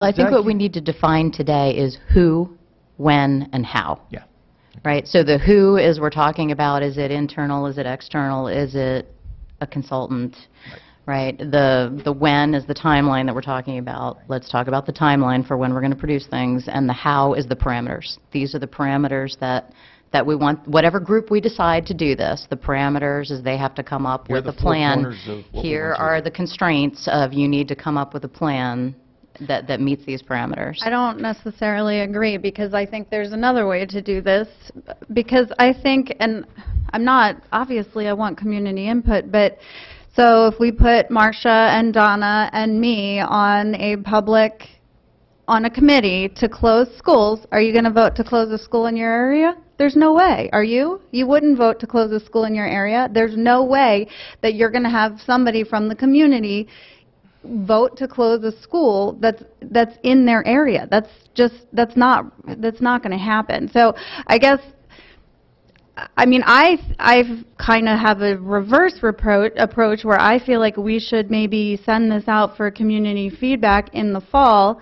I think what we need to define today is who, when, and how. Yeah. Right? So the who is we're talking about, is it internal, is it external, is it a consultant? Right? The when is the timeline that we're talking about. Let's talk about the timeline for when we're going to produce things, and the how is the parameters. These are the parameters that we want, whatever group we decide to do this, the parameters is they have to come up with a plan. Here are the constraints of you need to come up with a plan that meets these parameters. I don't necessarily agree, because I think there's another way to do this, because I think, and I'm not, obviously I want community input, but so if we put Marcia and Donna and me on a committee to close schools, are you going to vote to close a school in your area? There's no way. Are you? You wouldn't vote to close a school in your area. There's no way that you're going to have somebody from the community vote to close a school that's in their area. That's not going to happen. So I guess, I mean, I've kind of have a reverse approach where I feel like we should maybe send this out for community feedback in the fall,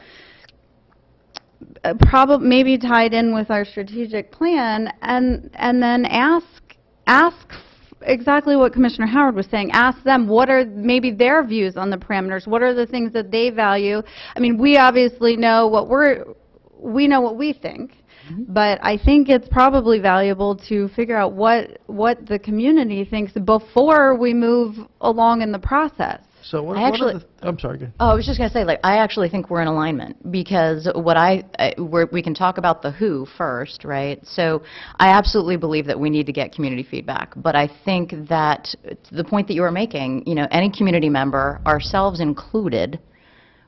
probably maybe tied in with our strategic plan, and then ask exactly what Commissioner Howard was saying. Ask them what are maybe their views on the parameters. What are the things that they value? I mean, we obviously know what we think. But I think it's probably valuable to figure out what the community thinks before we move along in the process. So I'm sorry. Go ahead. Oh, I was just going to say, like, I actually think we're in alignment, because what we can talk about the who first, right? So I absolutely believe that we need to get community feedback, but I think that the point that you were making, you know, any community member, ourselves included,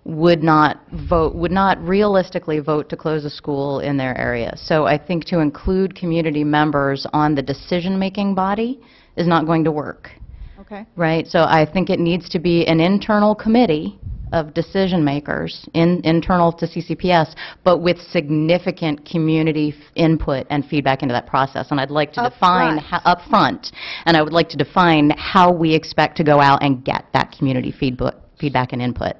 would not realistically vote to close a school in their area. So I think to include community members on the decision-making body is not going to work. Okay. Right? So I think it needs to be an internal committee of decision makers, internal to CCPS, but with significant community input and feedback into that process. And I'd like to define up front, and I would like to define how we expect to go out and get that community feedback and input.